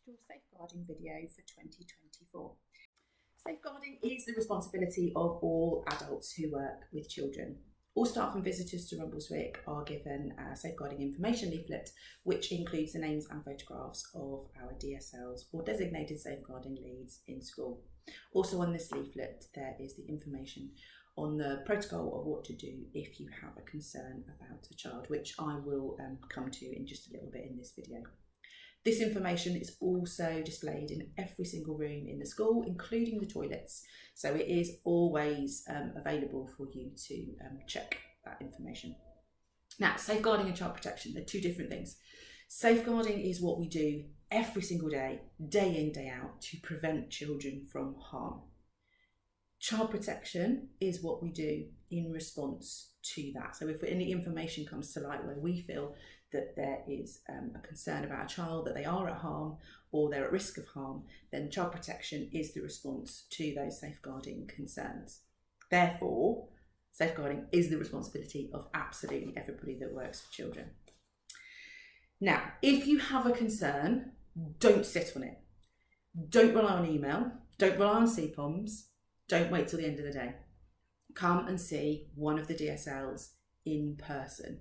contextual safeguarding video for 2024. Safeguarding is the responsibility of all adults who work with children. All staff and visitors to Rumboldswhyke are given a safeguarding information leaflet, which includes the names and photographs of our DSLs or designated safeguarding leads in school. Also on this leaflet, there is the information on the protocol of what to do if you have a concern about a child, which I will come to in just a little bit in this video. This information is also displayed in every single room in the school, including the toilets. So it is always available for you to check that information. Now, safeguarding and child protection, they're two different things. Safeguarding is what we do every single day, day in, day out, to prevent children from harm. Child protection is what we do in response to that. So if any information comes to light where we feel that there is a concern about a child, that they are at harm or they're at risk of harm, then child protection is the response to those safeguarding concerns. Therefore, safeguarding is the responsibility of absolutely everybody that works with children. Now, if you have a concern, don't sit on it. Don't rely on email, don't rely on CPOMs, don't wait till the end of the day. Come and see one of the DSLs in person.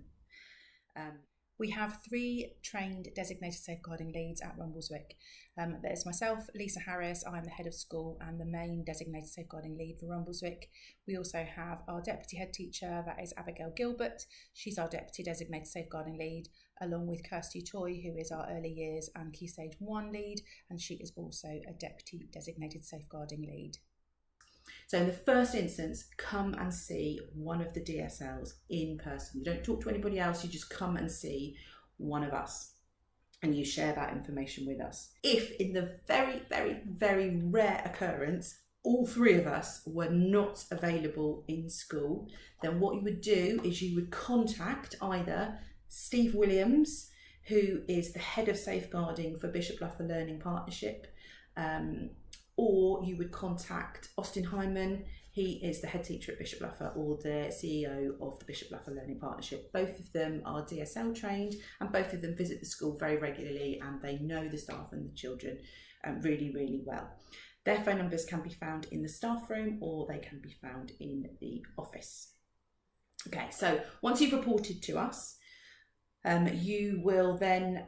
We have 3 trained designated safeguarding leads at Rumboldswhyke. There's myself, Lisa Harris, I'm the head of school and the main designated safeguarding lead for Rumboldswhyke. We also have our deputy head teacher, that is Abigail Gilbert. She's our deputy designated safeguarding lead, along with Kirsty Choi, who is our early years and key stage 1 lead, and she is also a deputy designated safeguarding lead. So in the first instance, come and see one of the DSLs in person. You don't talk to anybody else, you just come and see one of us and you share that information with us. If in the very, very, very rare occurrence, all 3 of us were not available in school, then what you would do is you would contact either Steve Williams, who is the head of safeguarding for Bishop Luffer Learning Partnership, or you would contact Austin Hyman. He is the head teacher at Bishop Luffer or the CEO of the Bishop Luffer Learning Partnership. Both of them are DSL trained and both of them visit the school very regularly and they know the staff and the children really, really well. Their phone numbers can be found in the staff room or they can be found in the office. Okay, so once you've reported to us, you will then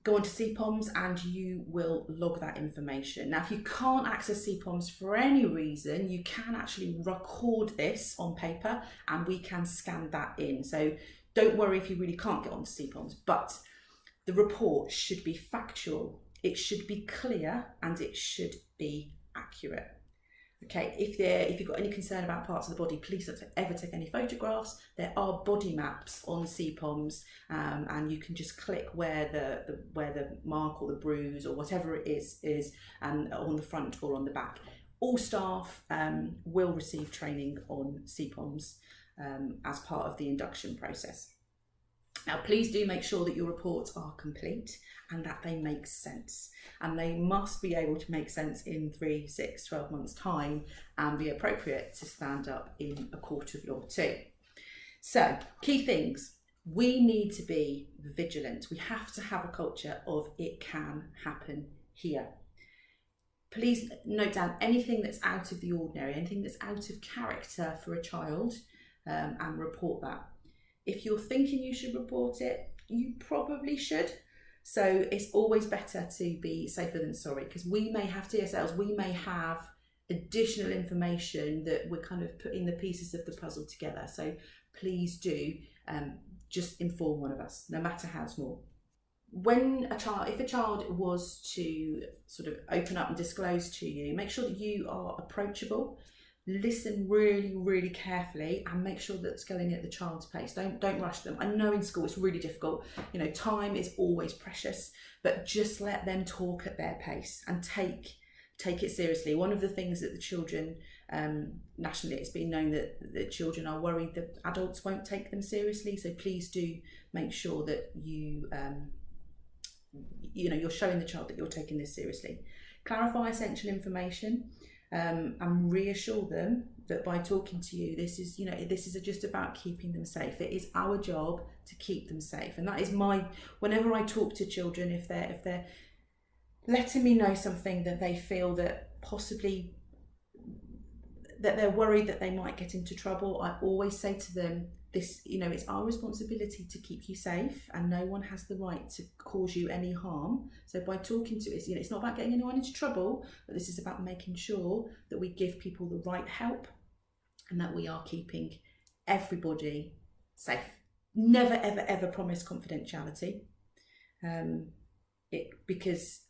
go on to CPOMs and you will log that information. Now, if you can't access CPOMs for any reason, you can actually record this on paper and we can scan that in. So don't worry if you really can't get onto CPOMs, but the report should be factual, it should be clear and it should be accurate. Okay, if you've got any concern about parts of the body, please don't ever take any photographs. There are body maps on CPOMs and you can just click where the mark or the bruise or whatever it is and on the front or on the back. All staff will receive training on CPOMs as part of the induction process. Now, please do make sure that your reports are complete and that they make sense. And they must be able to make sense in 3, 6, 12 months' time and be appropriate to stand up in a court of law too. So, key things. We need to be vigilant. We have to have a culture of it can happen here. Please note down anything that's out of the ordinary, anything that's out of character for a child and report that. If you're thinking you should report it, you probably should. So it's always better to be safer than sorry, because we may have DSLs, we may have additional information that we're kind of putting the pieces of the puzzle together. So please do just inform one of us, no matter how small. If a child was to sort of open up and disclose to you, make sure that you are approachable. Listen really, really carefully and make sure that it's going at the child's pace. Don't rush them. I know in school it's really difficult. You know, time is always precious, but just let them talk at their pace and take it seriously. One of the things that the children, nationally, it's been known that the children are worried that adults won't take them seriously. So please do make sure that you're showing the child that you're taking this seriously. Clarify essential information. And reassure them that by talking to you, this is just about keeping them safe. It is our job to keep them safe, and that is whenever I talk to children, if they're letting me know something that they feel that possibly that they're worried that they might get into trouble, I always say to them, this, you know, it's our responsibility to keep you safe, and no one has the right to cause you any harm. So by talking to us, you know, it's not about getting anyone into trouble, but this is about making sure that we give people the right help and that we are keeping everybody safe. Never, ever, ever promise confidentiality, because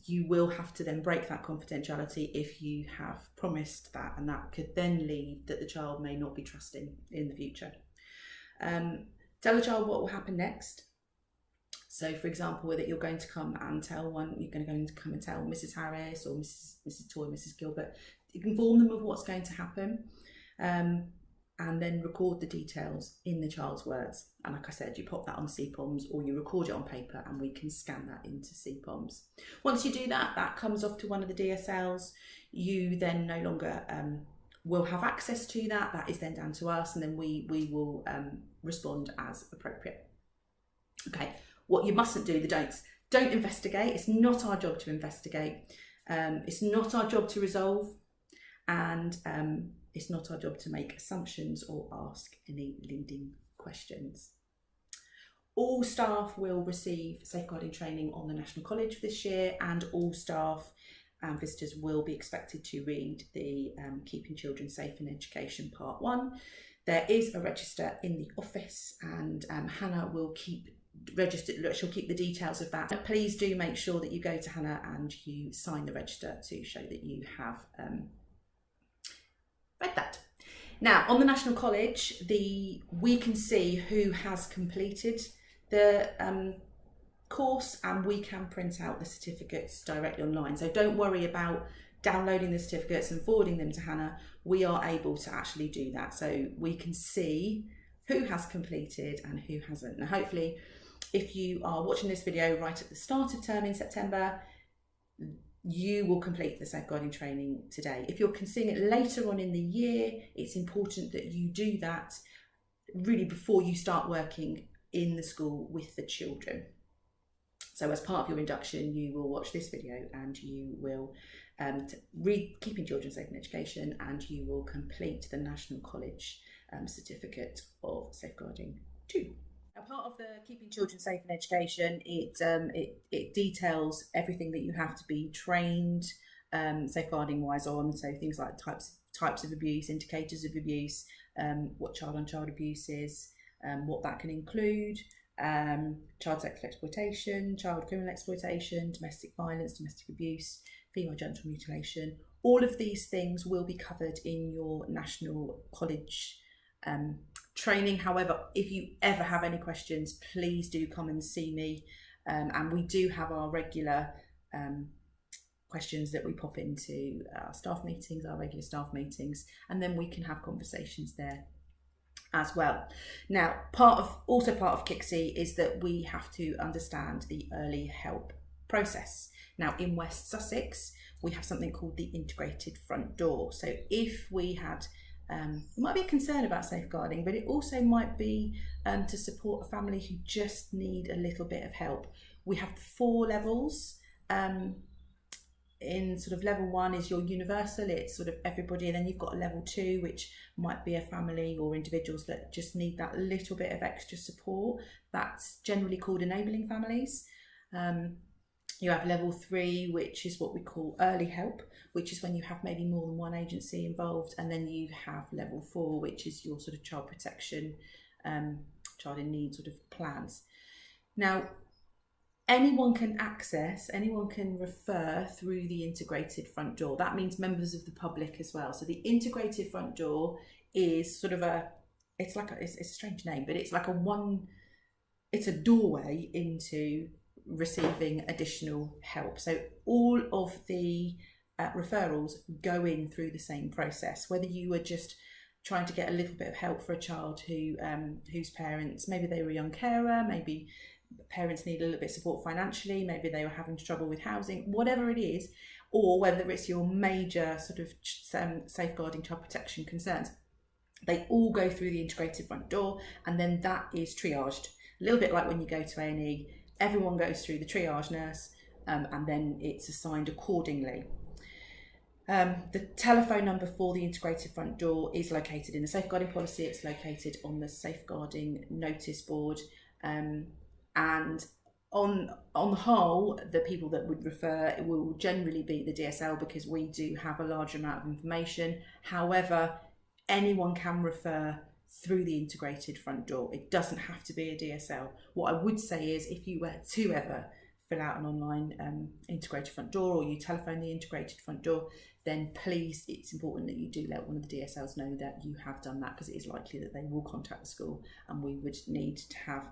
you will have to then break that confidentiality if you have promised that, and that could then lead that the child may not be trusting in the future. Tell the child what will happen next. So for example, that you're going to come and tell Mrs. Harris or Mrs. Toy, Mrs. Gilbert. You can inform them of what's going to happen, and then record the details in the child's words. And like I said, you pop that on CPOMs or you record it on paper and we can scan that into CPOMs. Once you do that, that comes off to one of the DSLs. You then no longer will have access to that. That is then down to us, and then we will respond as appropriate. Okay, what you mustn't do, the don'ts. Don't investigate. It's not our job to investigate. It's not our job to resolve. And it's not our job to make assumptions or ask any leading questions. All staff will receive safeguarding training on the National College this year, and all staff and visitors will be expected to read the Keeping Children Safe in Education Part 1. There is a register in the office, and Hannah will keep registered. She'll keep the details of that. But please do make sure that you go to Hannah and you sign the register to show that you have read that. Now, on the National College, we can see who has completed the course, and we can print out the certificates directly online. So don't worry about downloading the certificates and forwarding them to Hannah. We are able to actually do that. So we can see who has completed and who hasn't. Now, hopefully, if you are watching this video right at the start of term in September, you will complete the safeguarding training today. If you're seeing it later on in the year, it's important that you do that really before you start working in the school with the children. So as part of your induction, you will watch this video and you will read Keeping Children Safe in Education, and you will complete the National College certificate of safeguarding 2. Now, part of the Keeping Children Safe in Education, it details everything that you have to be trained safeguarding wise on. So things like types of abuse, indicators of abuse, what child-on-child abuse is, what that can include, child sexual exploitation, child criminal exploitation, domestic violence, domestic abuse, female genital mutilation. All of these things will be covered in your National College training. However, if you ever have any questions, please do come and see me, and we do have our regular questions that we pop into our staff meetings, our regular staff meetings, and then we can have conversations there as well. Now, part of KICSI is that we have to understand the early help process. Now, in West Sussex, we have something called the integrated front door. So if we had it might be a concern about safeguarding, but it also might be to support a family who just need a little bit of help. We have 4 levels. In sort of level 1 is your universal, it's sort of everybody, and then you've got a level 2, which might be a family or individuals that just need that little bit of extra support. That's generally called enabling families. You have level 3, which is what we call early help, which is when you have maybe more than one agency involved. And then you have level 4, which is your sort of child protection, child in need sort of plans. Now, anyone can refer through the integrated front door. That means members of the public as well. So the integrated front door is sort of it's a strange name, but it's like it's a doorway into receiving additional help. So all of the referrals go in through the same process, whether you were just trying to get a little bit of help for a child whose parents, maybe they were a young carer, maybe parents need a little bit of support financially, maybe they were having trouble with housing, whatever it is, or whether it's your major sort of safeguarding child protection concerns, they all go through the integrated front door, and then that is triaged. A little bit like when you go to A&E, everyone goes through the triage nurse, and then it's assigned accordingly. The telephone number for the integrated front door is located in the safeguarding policy. It's located on the safeguarding notice board, and on the whole, the people that would refer will generally be the DSL, because we do have a large amount of information. However, anyone can refer through the integrated front door. It doesn't have to be a DSL. What I would say is, if you were to ever fill out an online integrated front door, or you telephone the integrated front door, then please, it's important that you do let one of the DSLs know that you have done that, because it is likely that they will contact the school and we would need to have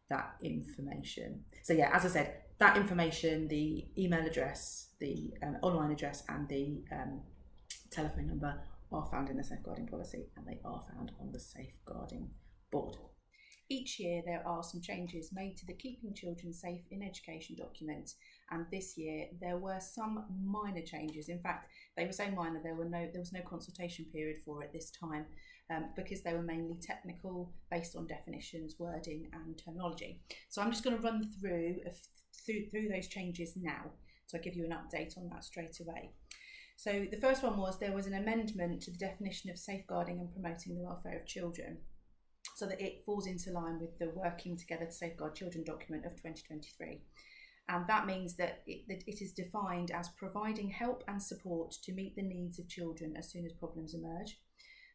that information. So yeah, as I said, that information, the email address, the online address, and the telephone number are found in the safeguarding policy, and they are found on the safeguarding board. Each year there are some changes made to the Keeping Children Safe in Education document, and this year there were some minor changes. In fact, they were so minor there was no consultation period for it this time, because they were mainly technical, based on definitions, wording and terminology. So I'm just going to run through those changes now, so I'll give you an update on that straight away. So the first one was, there was an amendment to the definition of safeguarding and promoting the welfare of children, so that it falls into line with the Working Together to Safeguard Children document of 2023. And that means that it is defined as providing help and support to meet the needs of children as soon as problems emerge,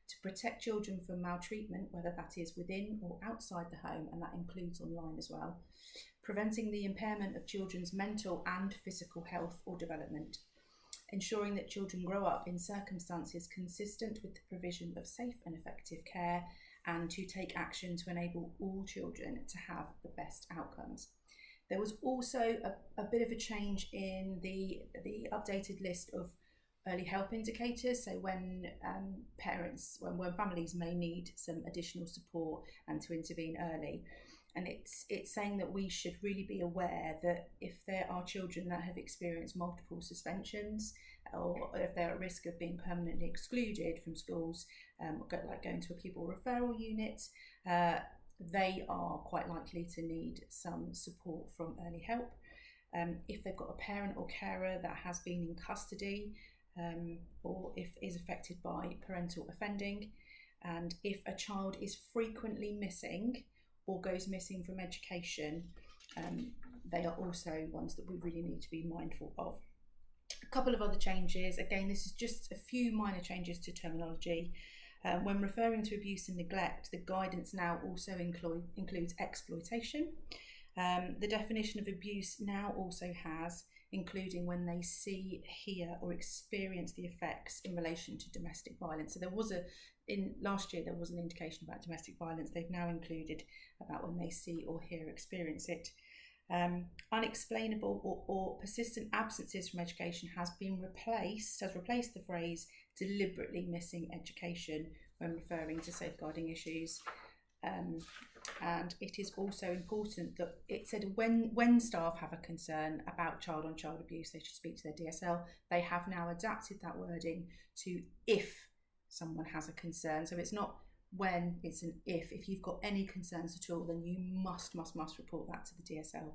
to protect children from maltreatment, whether that is within or outside the home, and that includes online as well, preventing the impairment of children's mental and physical health or development, ensuring that children grow up in circumstances consistent with the provision of safe and effective care, and to take action to enable all children to have the best outcomes. There was also a bit of a change in the updated list of early help indicators, so when families may need some additional support and to intervene early. And it's saying that we should really be aware that if there are children that have experienced multiple suspensions, or if they're at risk of being permanently excluded from schools, like going to a pupil referral unit, they are quite likely to need some support from early help. If they've got a parent or carer that has been in custody, or if is affected by parental offending, and if a child is frequently missing or goes missing from education, they are also ones that we really need to be mindful of. A couple of other changes, again this is just a few minor changes to terminology. When referring to abuse and neglect, the guidance now also includes exploitation. The definition of abuse now also has including when they see, hear or experience the effects in relation to domestic violence. So last year there was an indication about domestic violence. They've now included about when they see or hear or experience it. Unexplainable or persistent absences from education has replaced the phrase deliberately missing education when referring to safeguarding issues. And it is also important that it said when staff have a concern about child-on-child abuse, they should speak to their DSL. They have now adapted that wording to if someone has a concern. So it's not when, it's an if. If you've got any concerns at all, then you must report that to the DSL.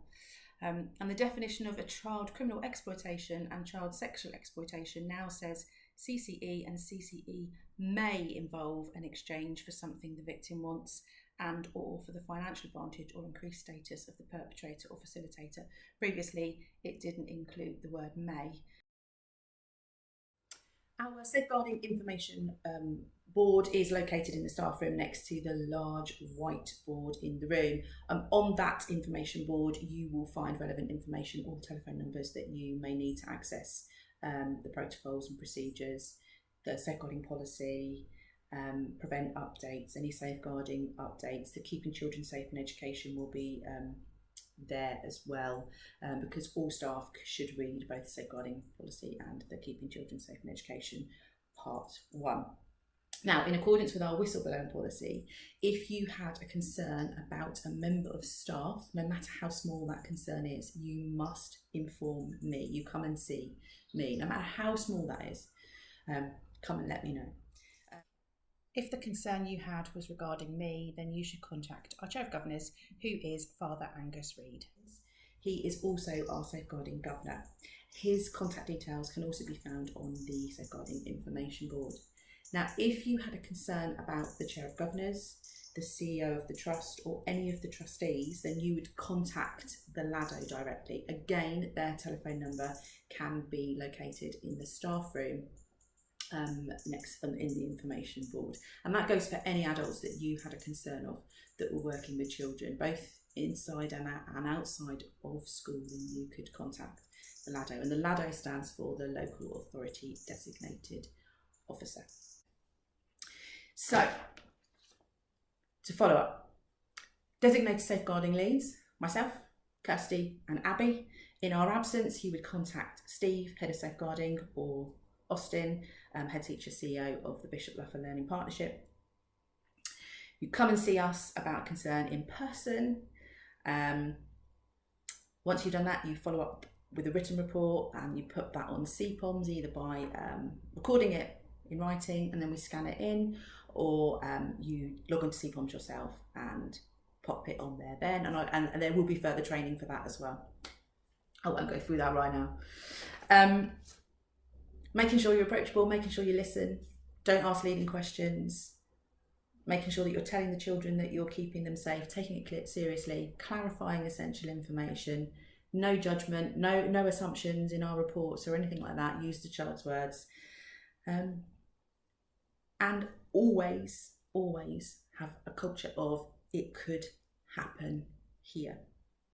And the definition of a child criminal exploitation and child sexual exploitation now says CCE and CCE may involve an exchange for something the victim wants and or for the financial advantage or increased status of the perpetrator or facilitator. Previously, it didn't include the word may. Our safeguarding information board is located in the staff room next to the large white board in the room. On that information board, you will find relevant information, all the telephone numbers that you may need to access the protocols and procedures, the safeguarding policy, prevent updates, any safeguarding updates. The Keeping Children Safe in Education will be there as well, because all staff should read both the safeguarding policy and the Keeping Children Safe in Education Part 1. Now, in accordance with our whistleblowing policy, if you had a concern about a member of staff, no matter how small that concern is, you must inform me. You come and see me, no matter how small that is. Come and let me know. If the concern you had was regarding me, then you should contact our Chair of Governors, who is Father Angus Reid. He is also our safeguarding governor. His contact details can also be found on the Safeguarding Information Board. Now, if you had a concern about the Chair of Governors, the CEO of the Trust, or any of the trustees, then you would contact the LADO directly. Again, their telephone number can be located in the staff room next in the information board. And that goes for any adults that you had a concern of that were working with children, both inside and outside of school, then you could contact the LADO. And the LADO stands for the Local Authority Designated Officer. So, to follow up, designated safeguarding leads, myself, Kirsty and Abby. In our absence, you would contact Steve, Head of Safeguarding, or Austin, Head Teacher CEO of the Bishop Luffer Learning Partnership. You come and see us about a concern in person. Once you've done that, you follow up with a written report and you put that on CPOMs, either by recording it in writing and then we scan it in, or you log onto CPOMs yourself and pop it on there then, and there will be further training for that as well. I won't go through that right now. Making sure you're approachable, making sure you listen, don't ask leading questions, making sure that you're telling the children that you're keeping them safe, taking it seriously, clarifying essential information, no judgment, no assumptions in our reports or anything like that, use the child's words. And always have a culture of it could happen here.